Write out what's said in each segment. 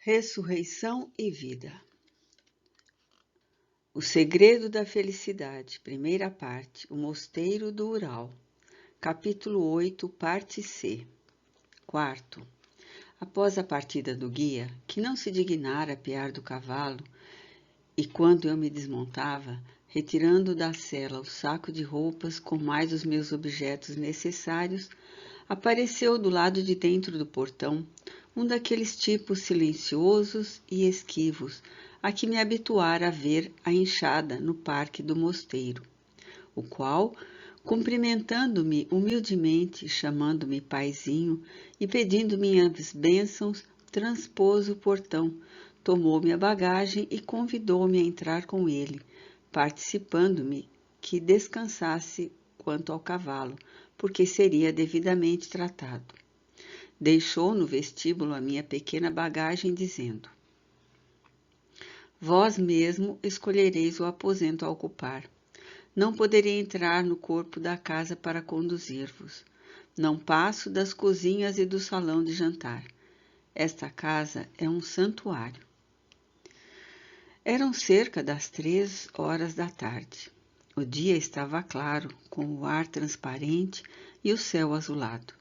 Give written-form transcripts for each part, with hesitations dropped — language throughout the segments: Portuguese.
Ressurreição e vida. O segredo da felicidade, primeira parte, o mosteiro do Ural, capítulo 8, parte C. Quarto. Após a partida do guia, que não se dignara apear do cavalo, e quando eu me desmontava, retirando da sela o saco de roupas com mais os meus objetos necessários, apareceu do lado de dentro do portão um daqueles tipos silenciosos e esquivos a que me habituara a ver a enxada no parque do mosteiro, o qual, cumprimentando-me humildemente, chamando-me paizinho e pedindo minhas bênçãos, transpôs o portão, tomou-me a bagagem e convidou-me a entrar com ele, participando-me que descansasse quanto ao cavalo, porque seria devidamente tratado. Deixou no vestíbulo a minha pequena bagagem, dizendo: Vós mesmo escolhereis o aposento a ocupar. Não poderei entrar no corpo da casa para conduzir-vos. Não passo das cozinhas e do salão de jantar. Esta casa é um santuário. Eram cerca das 3 horas da tarde. O dia estava claro, com o ar transparente e o céu azulado.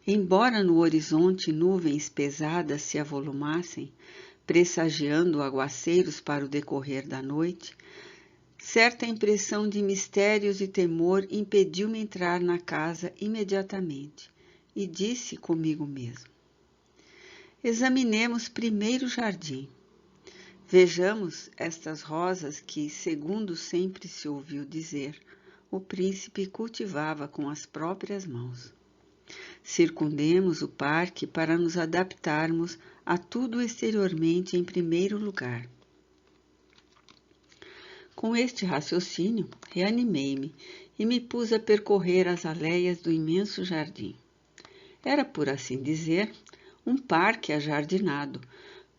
Embora no horizonte nuvens pesadas se avolumassem, pressagiando aguaceiros para o decorrer da noite, certa impressão de mistérios e temor impediu-me entrar na casa imediatamente, e disse comigo mesmo: examinemos primeiro o jardim. Vejamos estas rosas que, segundo sempre se ouviu dizer, o príncipe cultivava com as próprias mãos. Circundemos o parque para nos adaptarmos a tudo exteriormente em primeiro lugar. Com este raciocínio, reanimei-me e me pus a percorrer as aleias do imenso jardim. Era, por assim dizer, um parque ajardinado,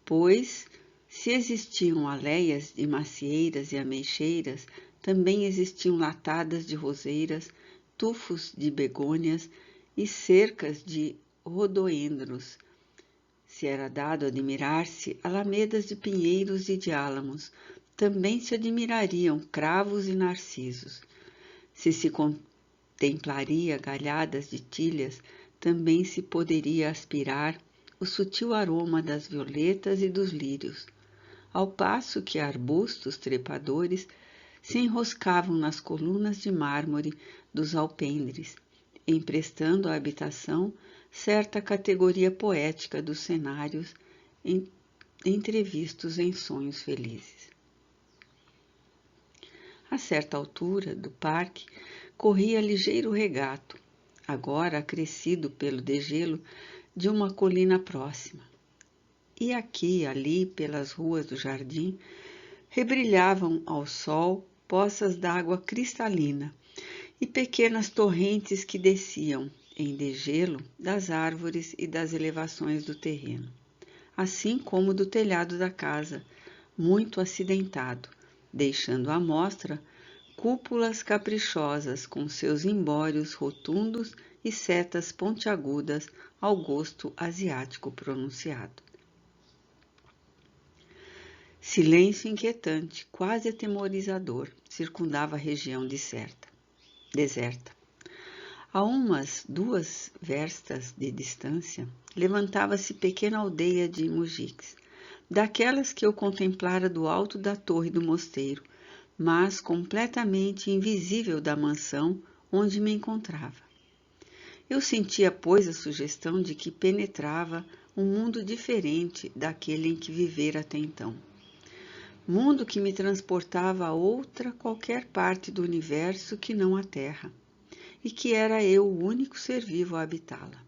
pois, se existiam aleias de macieiras e ameixeiras, também existiam latadas de roseiras, tufos de begônias e cercas de rodoendros. Se era dado admirar-se alamedas de pinheiros e de álamos, também se admirariam cravos e narcisos. Se contemplaria galhadas de tílias, também se poderia aspirar o sutil aroma das violetas e dos lírios, ao passo que arbustos trepadores se enroscavam nas colunas de mármore dos alpendres, emprestando à habitação certa categoria poética dos cenários entrevistos em sonhos felizes. A certa altura do parque corria ligeiro regato, agora acrescido pelo degelo de uma colina próxima. E aqui e ali, pelas ruas do jardim, rebrilhavam ao sol poças d'água cristalina e pequenas torrentes que desciam, em degelo, das árvores e das elevações do terreno, assim como do telhado da casa, muito acidentado, deixando à mostra cúpulas caprichosas com seus embórios rotundos e setas pontiagudas ao gosto asiático pronunciado. Silêncio inquietante, quase atemorizador, circundava a região deserta. A umas 2 verstas de distância, levantava-se pequena aldeia de mujiques, daquelas que eu contemplara do alto da torre do mosteiro, mas completamente invisível da mansão onde me encontrava. Eu sentia, pois, a sugestão de que penetrava um mundo diferente daquele em que vivera até então. Mundo que me transportava a outra qualquer parte do universo que não a Terra, e que era eu o único ser vivo a habitá-la.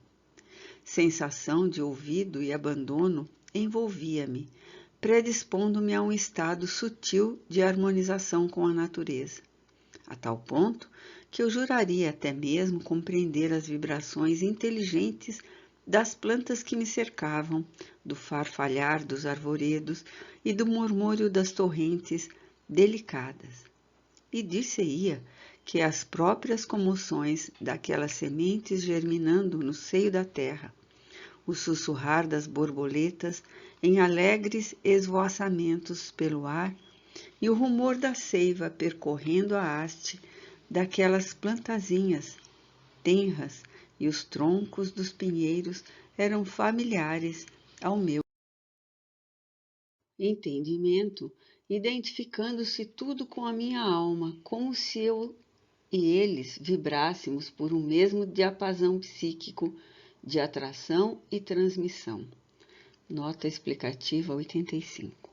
Sensação de olvido e abandono envolvia-me, predispondo-me a um estado sutil de harmonização com a natureza, a tal ponto que eu juraria até mesmo compreender as vibrações inteligentes das plantas que me cercavam, do farfalhar dos arvoredos e do murmúrio das torrentes delicadas. E dir-se-ia que as próprias comoções daquelas sementes germinando no seio da terra, o sussurrar das borboletas em alegres esvoaçamentos pelo ar e o rumor da seiva percorrendo a haste daquelas plantazinhas tenras, e os troncos dos pinheiros eram familiares ao meu entendimento, identificando-se tudo com a minha alma, como se eu e eles vibrássemos por um mesmo diapasão psíquico de atração e transmissão. Nota explicativa 85.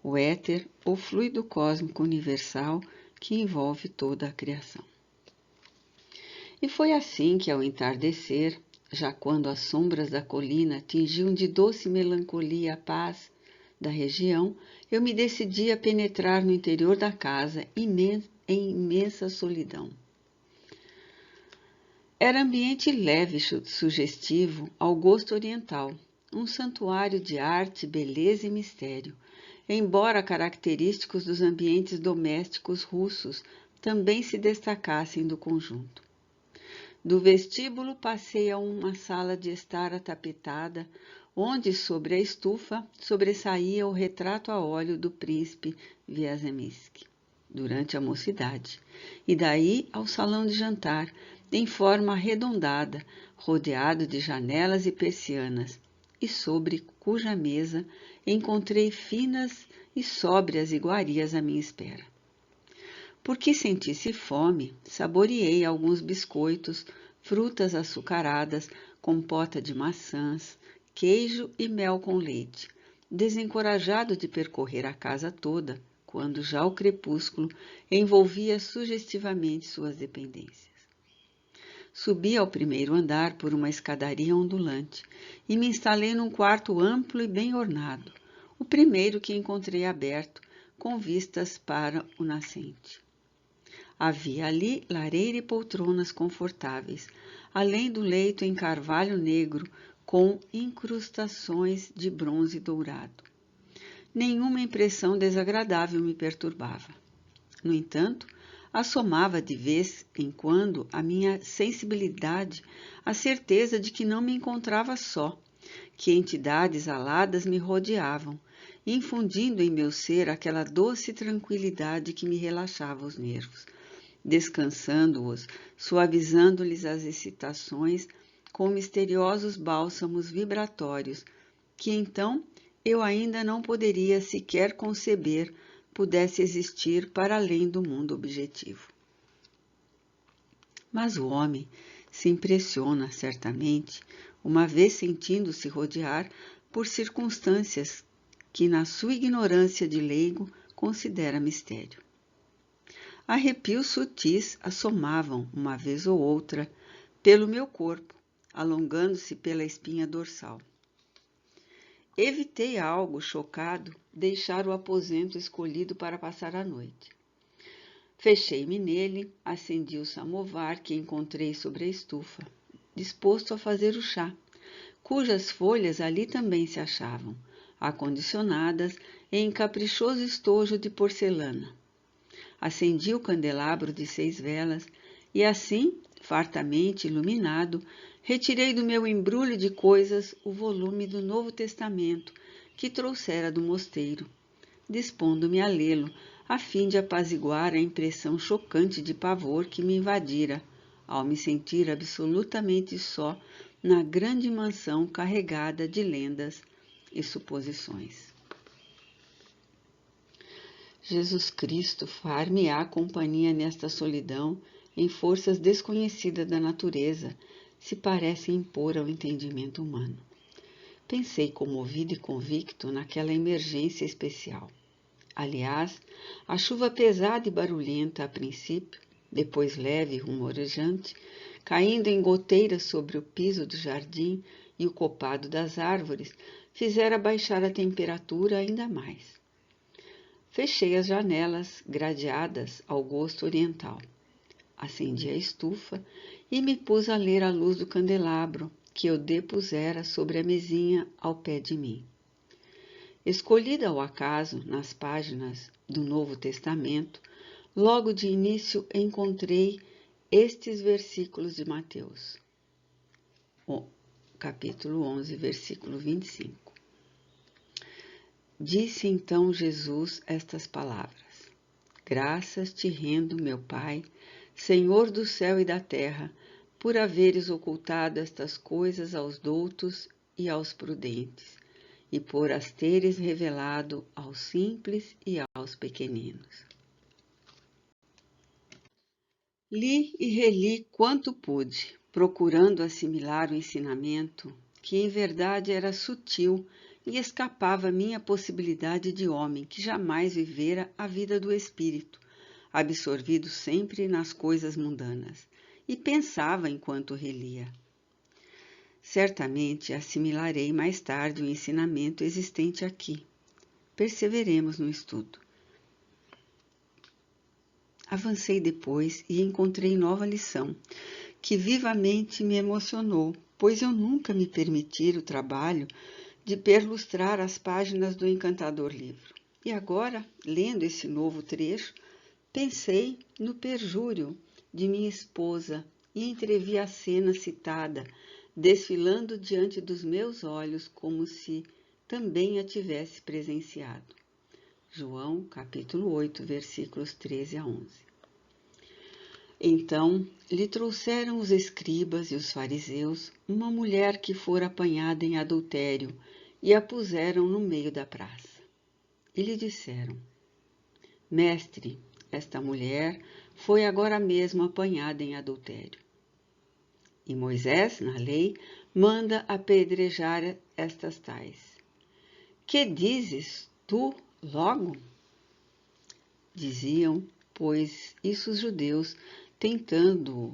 O éter, o fluido cósmico universal que envolve toda a criação. E foi assim que, ao entardecer, já quando as sombras da colina tingiam de doce melancolia a paz da região, eu me decidi a penetrar no interior da casa em imensa solidão. Era ambiente leve e sugestivo ao gosto oriental, um santuário de arte, beleza e mistério, embora característicos dos ambientes domésticos russos também se destacassem do conjunto. Do vestíbulo passei a uma sala de estar atapetada, onde sobre a estufa sobressaía o retrato a óleo do príncipe Wierzemski, durante a mocidade, e daí ao salão de jantar, em forma arredondada, rodeado de janelas e persianas, e sobre cuja mesa encontrei finas e sóbrias iguarias à minha espera. Porque sentisse fome, saboreei alguns biscoitos, frutas açucaradas, compota de maçãs, queijo e mel com leite, desencorajado de percorrer a casa toda, quando já o crepúsculo envolvia sugestivamente suas dependências. Subi ao primeiro andar por uma escadaria ondulante e me instalei num quarto amplo e bem ornado, o primeiro que encontrei aberto, com vistas para o nascente. Havia ali lareira e poltronas confortáveis, além do leito em carvalho negro com incrustações de bronze dourado. Nenhuma impressão desagradável me perturbava. No entanto, assomava de vez em quando a minha sensibilidade a certeza de que não me encontrava só, que entidades aladas me rodeavam, infundindo em meu ser aquela doce tranquilidade que me relaxava os nervos, descansando-os, suavizando-lhes as excitações com misteriosos bálsamos vibratórios, que então eu ainda não poderia sequer conceber pudesse existir para além do mundo objetivo. Mas o homem se impressiona, certamente, uma vez sentindo-se rodear por circunstâncias que, na sua ignorância de leigo, considera mistério. Arrepios sutis assomavam, uma vez ou outra, pelo meu corpo, alongando-se pela espinha dorsal. Evitei algo chocado deixar o aposento escolhido para passar a noite. Fechei-me nele, acendi o samovar que encontrei sobre a estufa, disposto a fazer o chá, cujas folhas ali também se achavam, acondicionadas em caprichoso estojo de porcelana. Acendi o candelabro de 6 velas e assim, fartamente iluminado, retirei do meu embrulho de coisas o volume do Novo Testamento que trouxera do mosteiro, dispondo-me a lê-lo, a fim de apaziguar a impressão chocante de pavor que me invadira, ao me sentir absolutamente só na grande mansão carregada de lendas e suposições. Jesus Cristo far-me-á companhia nesta solidão, em forças desconhecidas da natureza, se parecem impor ao entendimento humano. Pensei comovido e convicto naquela emergência especial. Aliás, a chuva pesada e barulhenta a princípio, depois leve e rumorejante, caindo em goteiras sobre o piso do jardim e o copado das árvores, fizera baixar a temperatura ainda mais. Fechei as janelas, gradeadas ao gosto oriental. Acendi a estufa e me pus a ler à luz do candelabro que eu depusera sobre a mesinha ao pé de mim. Escolhida ao acaso nas páginas do Novo Testamento, logo de início encontrei estes versículos de Mateus. capítulo 11, versículo 25. Disse então Jesus estas palavras: Graças te rendo, meu Pai, Senhor do céu e da terra, por haveres ocultado estas coisas aos doutos e aos prudentes, e por as teres revelado aos simples e aos pequeninos. Li e reli quanto pude, procurando assimilar o ensinamento, que em verdade era sutil e escapava à minha possibilidade de homem que jamais vivera a vida do espírito, absorvido sempre nas coisas mundanas, e pensava enquanto relia. Certamente assimilarei mais tarde o ensinamento existente aqui. Perseveremos no estudo. Avancei depois e encontrei nova lição, que vivamente me emocionou, pois eu nunca me permitira o trabalho de perlustrar as páginas do encantador livro. E agora, lendo esse novo trecho, pensei no perjúrio de minha esposa e entrevi a cena citada, desfilando diante dos meus olhos como se também a tivesse presenciado. João, capítulo 8, versículos 13 a 11. Então lhe trouxeram os escribas e os fariseus uma mulher que fora apanhada em adultério e a puseram no meio da praça. E lhe disseram: Mestre, esta mulher foi agora mesmo apanhada em adultério. E Moisés, na lei, manda apedrejar estas tais. Que dizes tu logo? Diziam, pois, isso os judeus, tentando-o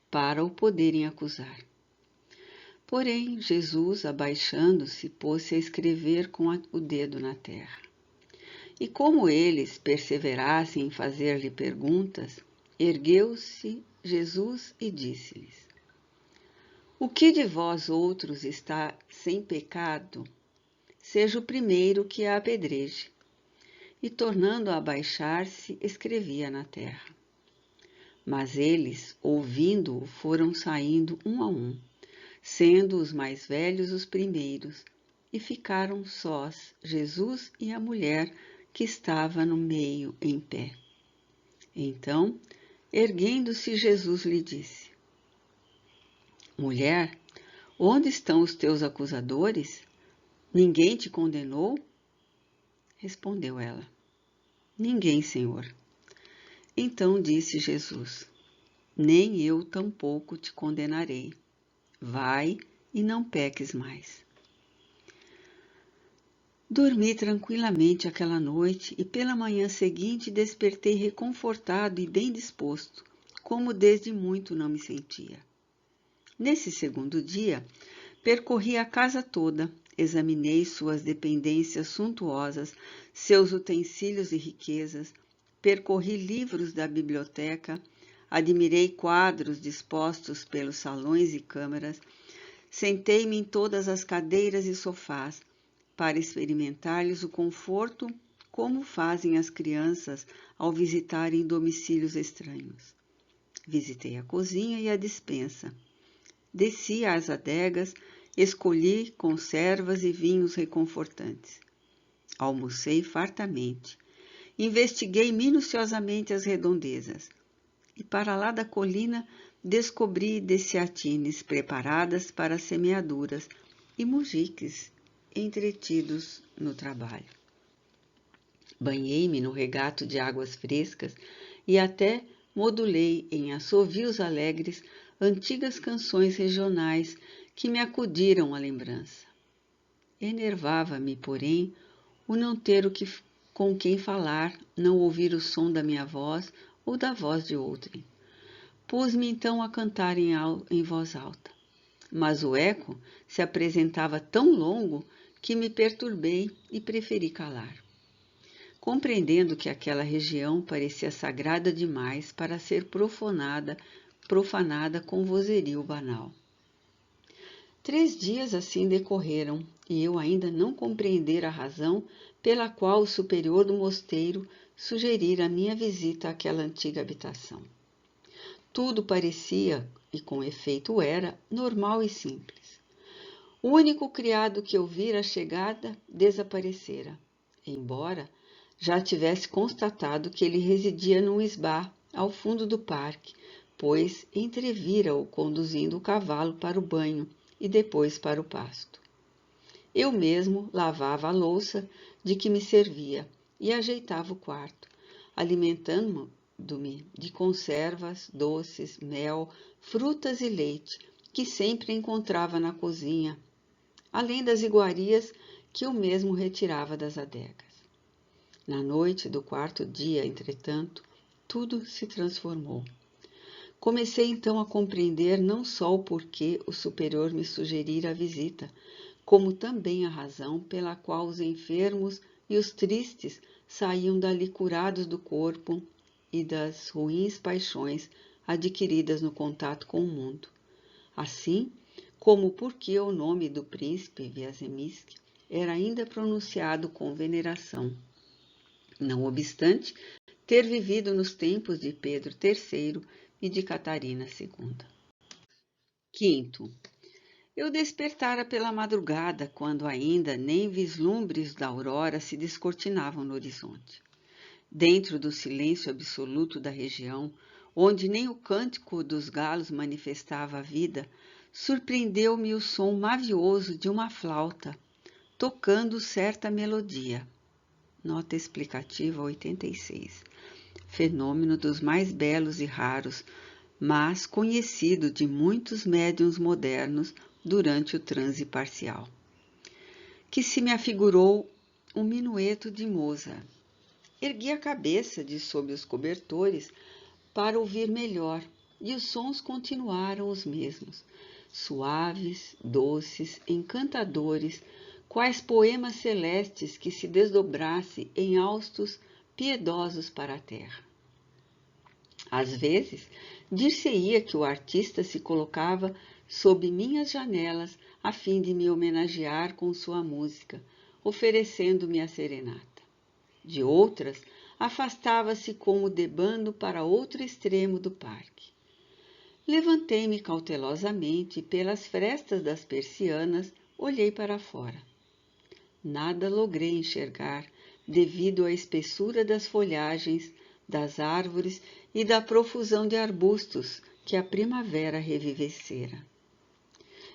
para o poderem acusar. Porém, Jesus, abaixando-se, pôs-se a escrever com o dedo na terra. E como eles perseverassem em fazer-lhe perguntas, ergueu-se Jesus e disse-lhes: O que de vós outros está sem pecado, seja o primeiro que a apedreje. E tornando a abaixar-se, escrevia na terra. Mas eles, ouvindo-o, foram saindo um a um, sendo os mais velhos os primeiros, e ficaram sós Jesus e a mulher que estava no meio em pé. Então, erguendo-se, Jesus lhe disse: Mulher, onde estão os teus acusadores? Ninguém te condenou? Respondeu ela: Ninguém, Senhor. Então disse Jesus: Nem eu tampouco te condenarei. Vai e não peques mais. Dormi tranquilamente aquela noite e pela manhã seguinte despertei reconfortado e bem disposto, como desde muito não me sentia. Nesse segundo dia, percorri a casa toda, examinei suas dependências suntuosas, seus utensílios e riquezas, percorri livros da biblioteca, admirei quadros dispostos pelos salões e câmaras, sentei-me em todas as cadeiras e sofás, para experimentar-lhes o conforto como fazem as crianças ao visitarem domicílios estranhos. Visitei a cozinha e a despensa. Desci às adegas, escolhi conservas e vinhos reconfortantes. Almocei fartamente. Investiguei minuciosamente as redondezas. E para lá da colina descobri desciatines preparadas para semeaduras e mujiques entretidos no trabalho. Banhei-me no regato de águas frescas e até modulei em assovios alegres antigas canções regionais que me acudiram à lembrança. Enervava-me, porém, o não ter com quem falar, não ouvir o som da minha voz ou da voz de outrem. Pus-me então a cantar em voz alta, mas o eco se apresentava tão longo que me perturbei e preferi calar, compreendendo que aquela região parecia sagrada demais para ser profanada com vozerio banal. 3 dias assim decorreram, e eu ainda não compreendera a razão pela qual o superior do mosteiro sugerira a minha visita àquela antiga habitação. Tudo parecia, e com efeito era, normal e simples. O único criado que eu vira a chegada desaparecera, embora já tivesse constatado que ele residia num esbar ao fundo do parque, pois entrevira-o conduzindo o cavalo para o banho e depois para o pasto. Eu mesmo lavava a louça de que me servia e ajeitava o quarto, alimentando-me de conservas, doces, mel, frutas e leite que sempre encontrava na cozinha, além das iguarias que eu mesmo retirava das adegas. Na noite do quarto dia, entretanto, tudo se transformou. Comecei então a compreender não só o porquê o superior me sugerira a visita, como também a razão pela qual os enfermos e os tristes saíam dali curados do corpo e das ruins paixões adquiridas no contato com o mundo. Assim como porque o nome do príncipe Viazemisk era ainda pronunciado com veneração. Não obstante, ter vivido nos tempos de Pedro III e de Catarina II. Quinto, eu despertara pela madrugada, quando ainda nem vislumbres da aurora se descortinavam no horizonte. Dentro do silêncio absoluto da região, onde nem o cântico dos galos manifestava a vida, surpreendeu-me o som mavioso de uma flauta, tocando certa melodia. Nota explicativa 86. Fenômeno dos mais belos e raros, mas conhecido de muitos médiuns modernos durante o transe parcial. Que se me afigurou um minueto de Mozart. Ergui a cabeça de sob os cobertores para ouvir melhor, e os sons continuaram os mesmos, suaves, doces, encantadores, quais poemas celestes que se desdobrasse em haustos piedosos para a terra. Às vezes, dir-se-ia que o artista se colocava sob minhas janelas a fim de me homenagear com sua música, oferecendo-me a serenata. De outras, afastava-se como debando para outro extremo do parque. Levantei-me cautelosamente e pelas frestas das persianas olhei para fora. Nada logrei enxergar devido à espessura das folhagens, das árvores e da profusão de arbustos que a primavera revivecera.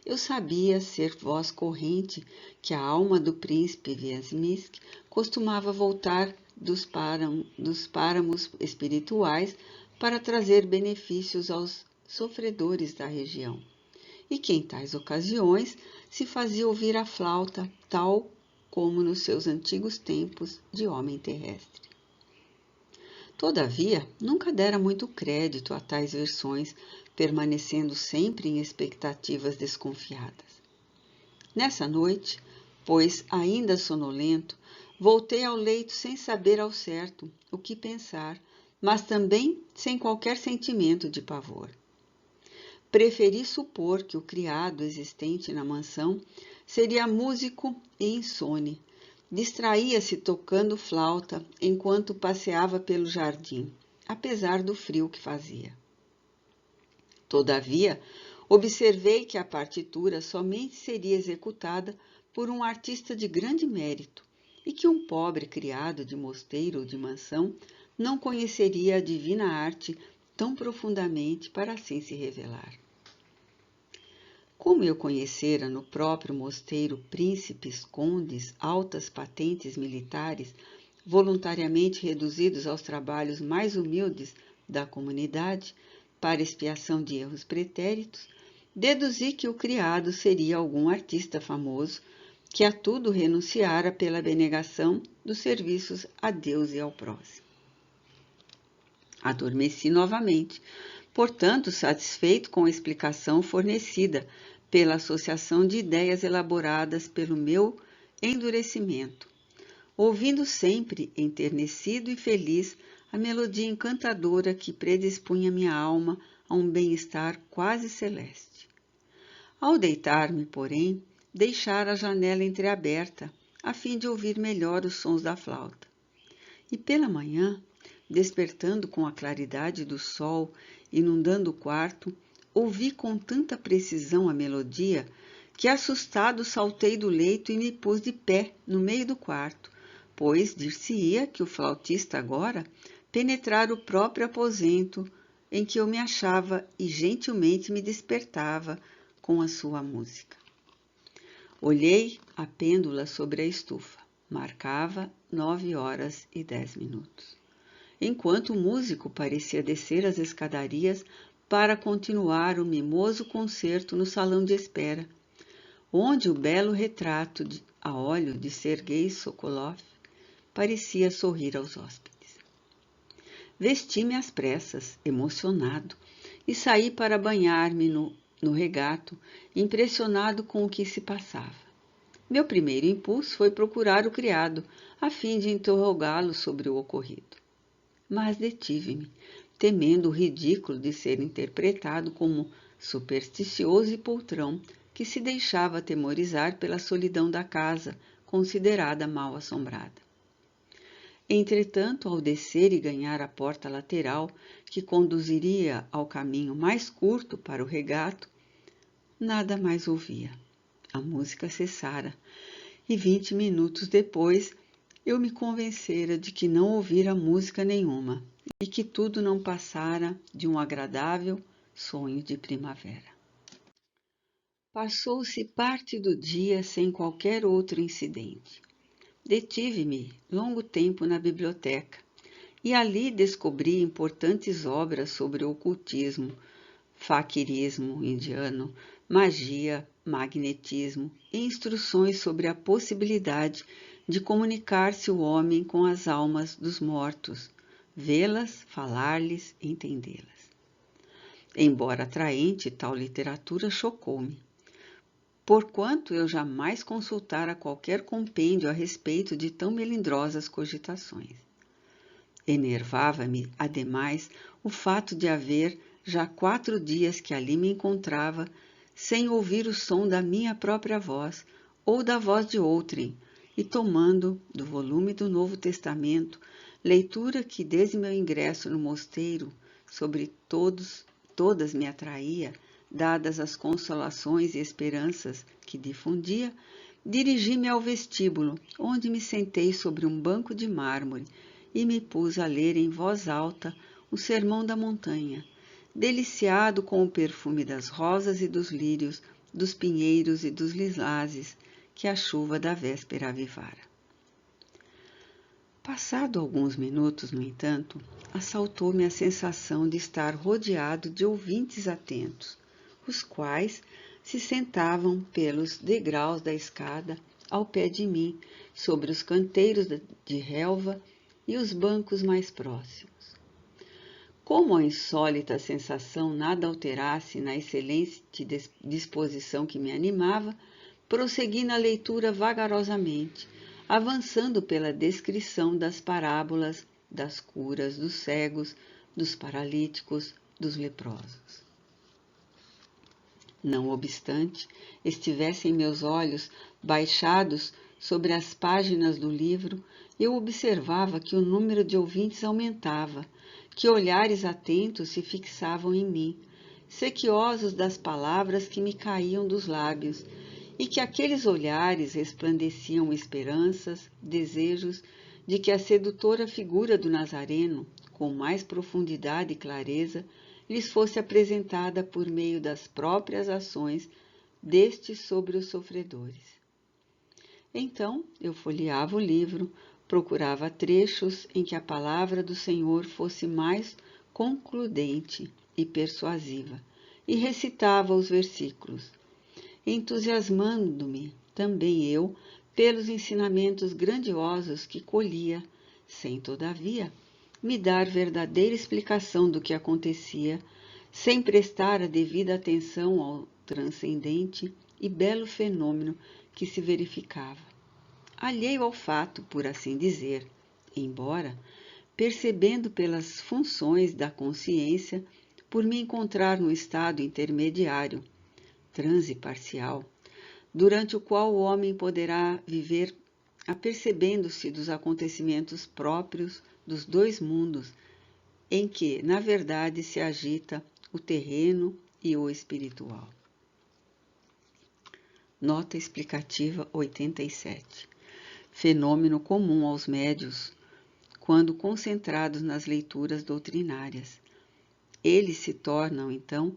Eu sabia ser voz corrente que a alma do príncipe Viazemisk costumava voltar dos páramos espirituais para trazer benefícios aos sofredores da região, e que em tais ocasiões se fazia ouvir a flauta, tal como nos seus antigos tempos de homem terrestre. Todavia, nunca dera muito crédito a tais versões, permanecendo sempre em expectativas desconfiadas. Nessa noite, pois ainda sonolento, voltei ao leito sem saber ao certo o que pensar, mas também sem qualquer sentimento de pavor. Preferi supor que o criado existente na mansão seria músico e insone. Distraía-se tocando flauta enquanto passeava pelo jardim, apesar do frio que fazia. Todavia, observei que a partitura somente seria executada por um artista de grande mérito e que um pobre criado de mosteiro ou de mansão não conheceria a divina arte tão profundamente para assim se revelar. Como eu conhecera no próprio mosteiro príncipes, condes, altas patentes militares, voluntariamente reduzidos aos trabalhos mais humildes da comunidade, para expiação de erros pretéritos, deduzi que o criado seria algum artista famoso que a tudo renunciara pela abnegação dos serviços a Deus e ao próximo. Adormeci novamente, portanto satisfeito com a explicação fornecida pela associação de ideias elaboradas pelo meu endurecimento, ouvindo sempre, enternecido e feliz, a melodia encantadora que predispunha minha alma a um bem-estar quase celeste. Ao deitar-me, porém, deixara a janela entreaberta, a fim de ouvir melhor os sons da flauta. E pela manhã, despertando com a claridade do sol, inundando o quarto, ouvi com tanta precisão a melodia que assustado saltei do leito e me pus de pé no meio do quarto, pois dir-se-ia que o flautista agora penetrara o próprio aposento em que eu me achava e gentilmente me despertava com a sua música. Olhei a pêndula sobre a estufa. Marcava 9h10, enquanto o músico parecia descer as escadarias para continuar o mimoso concerto no salão de espera, onde o belo retrato a óleo de Sergei Sokolov parecia sorrir aos hóspedes. Vesti-me às pressas, emocionado, e saí para banhar-me no regato, impressionado com o que se passava. Meu primeiro impulso foi procurar o criado, a fim de interrogá-lo sobre o ocorrido. Mas detive-me, temendo o ridículo de ser interpretado como supersticioso e poltrão que se deixava atemorizar pela solidão da casa, considerada mal assombrada. Entretanto, ao descer e ganhar a porta lateral, que conduziria ao caminho mais curto para o regato, nada mais ouvia. A música cessara, e 20 minutos depois eu me convencera de que não ouvira música nenhuma e que tudo não passara de um agradável sonho de primavera. Passou-se parte do dia sem qualquer outro incidente. Detive-me longo tempo na biblioteca e ali descobri importantes obras sobre ocultismo, faquirismo indiano, magia, magnetismo e instruções sobre a possibilidade de comunicar-se o homem com as almas dos mortos, vê-las, falar-lhes, entendê-las. Embora atraente, tal literatura chocou-me, porquanto eu jamais consultara qualquer compêndio a respeito de tão melindrosas cogitações. Enervava-me, ademais, o fato de haver já 4 dias que ali me encontrava, sem ouvir o som da minha própria voz ou da voz de outrem, e tomando do volume do Novo Testamento, leitura que desde meu ingresso no mosteiro sobre todas me atraía, dadas as consolações e esperanças que difundia, dirigi-me ao vestíbulo, onde me sentei sobre um banco de mármore e me pus a ler em voz alta o Sermão da Montanha, deliciado com o perfume das rosas e dos lírios, dos pinheiros e dos lilazes que a chuva da véspera avivara. Passado alguns minutos, no entanto, assaltou-me a sensação de estar rodeado de ouvintes atentos, os quais se sentavam pelos degraus da escada ao pé de mim, sobre os canteiros de relva e os bancos mais próximos. Como a insólita sensação nada alterasse na excelente disposição que me animava, prossegui na leitura vagarosamente, avançando pela descrição das parábolas, das curas dos cegos, dos paralíticos, dos leprosos. Não obstante, estivessem meus olhos baixados sobre as páginas do livro, eu observava que o número de ouvintes aumentava, que olhares atentos se fixavam em mim, sequiosos das palavras que me caíam dos lábios, e que aqueles olhares resplandeciam esperanças, desejos de que a sedutora figura do Nazareno, com mais profundidade e clareza, lhes fosse apresentada por meio das próprias ações destes sobre os sofredores. Então eu folheava o livro, procurava trechos em que a palavra do Senhor fosse mais concludente e persuasiva, e recitava os versículos, entusiasmando-me também eu pelos ensinamentos grandiosos que colhia, sem, todavia, me dar verdadeira explicação do que acontecia, sem prestar a devida atenção ao transcendente e belo fenômeno que se verificava. Alheio ao fato, por assim dizer, embora, percebendo pelas funções da consciência, por me encontrar num estado intermediário, transe parcial, durante o qual o homem poderá viver apercebendo-se dos acontecimentos próprios dos 2 mundos, em que, na verdade, se agita o terreno e o espiritual. Nota explicativa 87. Fenômeno comum aos médiuns quando concentrados nas leituras doutrinárias. Eles se tornam, então,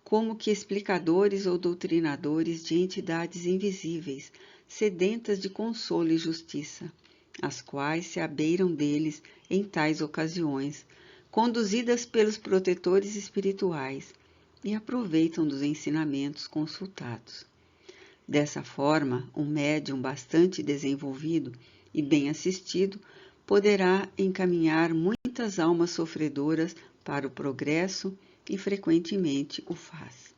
como que explicadores ou doutrinadores de entidades invisíveis, sedentas de consolo e justiça, as quais se abeiram deles em tais ocasiões, conduzidas pelos protetores espirituais, e aproveitam dos ensinamentos consultados. Dessa forma, um médium bastante desenvolvido e bem assistido poderá encaminhar muitas almas sofredoras para o progresso e frequentemente o faz.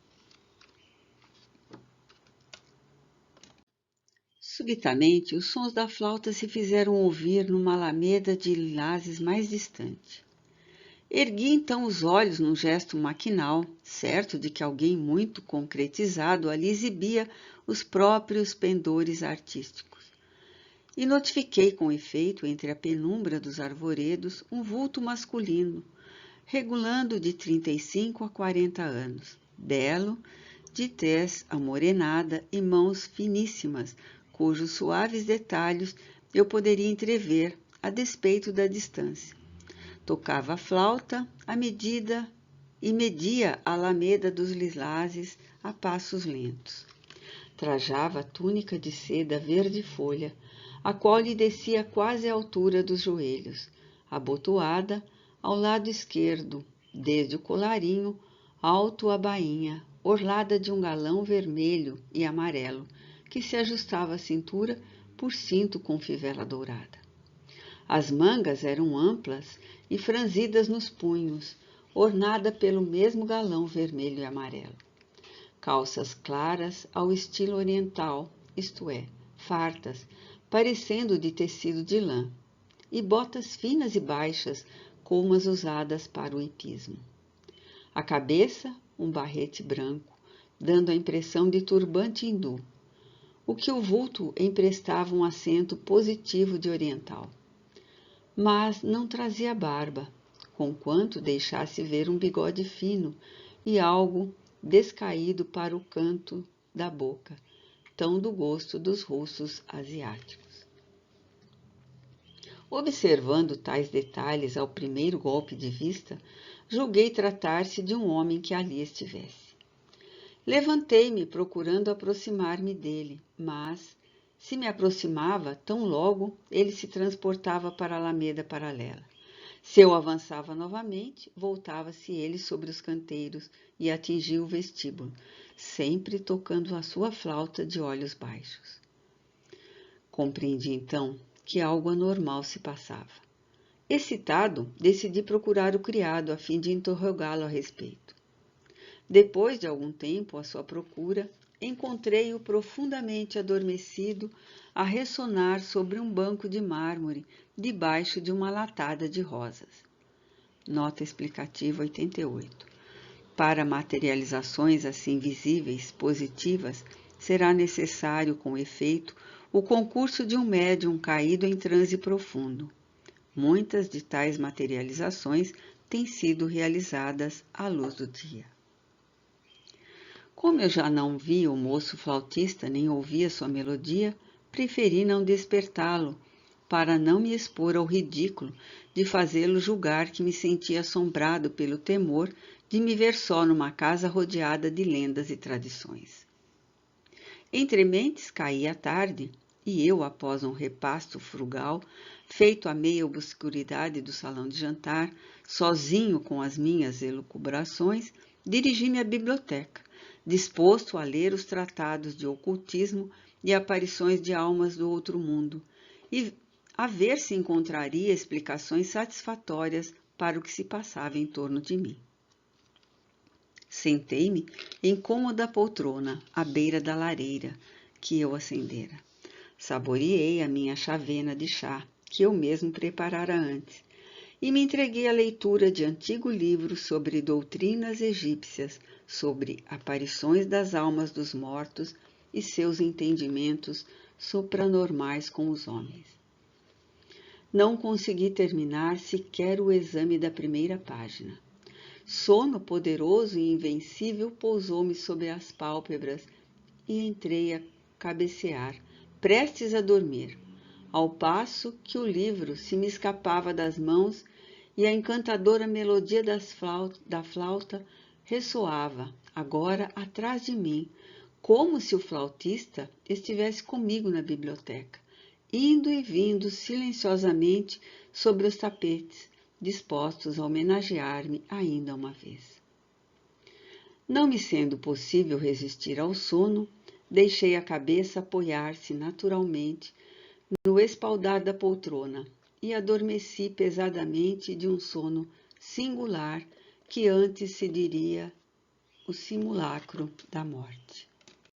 Subitamente, os sons da flauta se fizeram ouvir numa alameda de lilazes mais distante. Ergui então os olhos num gesto maquinal, certo de que alguém muito concretizado ali exibia os próprios pendores artísticos. E notifiquei com efeito, entre a penumbra dos arvoredos, um vulto masculino, regulando de 35 a 40 anos, belo, de tez amorenada e mãos finíssimas, cujos suaves detalhes eu poderia entrever, a despeito da distância. Tocava a flauta à medida e media a alameda dos lilazes a passos lentos. Trajava a túnica de seda verde folha, a qual lhe descia quase à altura dos joelhos, abotoada ao lado esquerdo, desde o colarinho alto à bainha, orlada de um galão vermelho e amarelo, que se ajustava à cintura por cinto com fivela dourada. As mangas eram amplas e franzidas nos punhos, ornada pelo mesmo galão vermelho e amarelo. Calças claras ao estilo oriental, isto é, fartas, parecendo de tecido de lã, e botas finas e baixas, como as usadas para o hipismo. A cabeça, um barrete branco, dando a impressão de turbante hindu, o que o vulto emprestava um acento positivo de oriental. Mas não trazia barba, conquanto deixasse ver um bigode fino e algo descaído para o canto da boca, tão do gosto dos russos asiáticos. Observando tais detalhes ao primeiro golpe de vista, julguei tratar-se de um homem que ali estivesse. Levantei-me procurando aproximar-me dele, mas, se me aproximava, tão logo ele se transportava para a alameda paralela. Se eu avançava novamente, voltava-se ele sobre os canteiros e atingia o vestíbulo, sempre tocando a sua flauta de olhos baixos. Compreendi então que algo anormal se passava. Excitado, decidi procurar o criado a fim de interrogá-lo a respeito. Depois de algum tempo à sua procura, encontrei-o profundamente adormecido a ressonar sobre um banco de mármore debaixo de uma latada de rosas. Nota explicativa 88. Para materializações assim visíveis, positivas, será necessário, com efeito, o concurso de um médium caído em transe profundo. Muitas de tais materializações têm sido realizadas à luz do dia. Como eu já não via o moço flautista nem ouvia sua melodia, preferi não despertá-lo, para não me expor ao ridículo de fazê-lo julgar que me sentia assombrado pelo temor de me ver só numa casa rodeada de lendas e tradições. Entre mentes caía a tarde, e eu, após um repasto frugal, feito à meia obscuridade do salão de jantar, sozinho com as minhas elucubrações, dirigi-me à biblioteca, disposto a ler os tratados de ocultismo e aparições de almas do outro mundo, e a ver se encontraria explicações satisfatórias para o que se passava em torno de mim. Sentei-me em cômoda poltrona, à beira da lareira, que eu acendera. Saboreei a minha chávena de chá, que eu mesmo preparara antes, e me entreguei à leitura de antigo livro sobre doutrinas egípcias, sobre aparições das almas dos mortos e seus entendimentos supranormais com os homens. Não consegui terminar sequer o exame da primeira página. Sono poderoso e invencível pousou-me sobre as pálpebras e entrei a cabecear, prestes a dormir, ao passo que o livro se me escapava das mãos e a encantadora melodia da flauta ressoava, agora atrás de mim, como se o flautista estivesse comigo na biblioteca, indo e vindo silenciosamente sobre os tapetes, dispostos a homenagear-me ainda uma vez. Não me sendo possível resistir ao sono, deixei a cabeça apoiar-se naturalmente no espaldar da poltrona e adormeci pesadamente de um sono singular que antes se diria o simulacro da morte.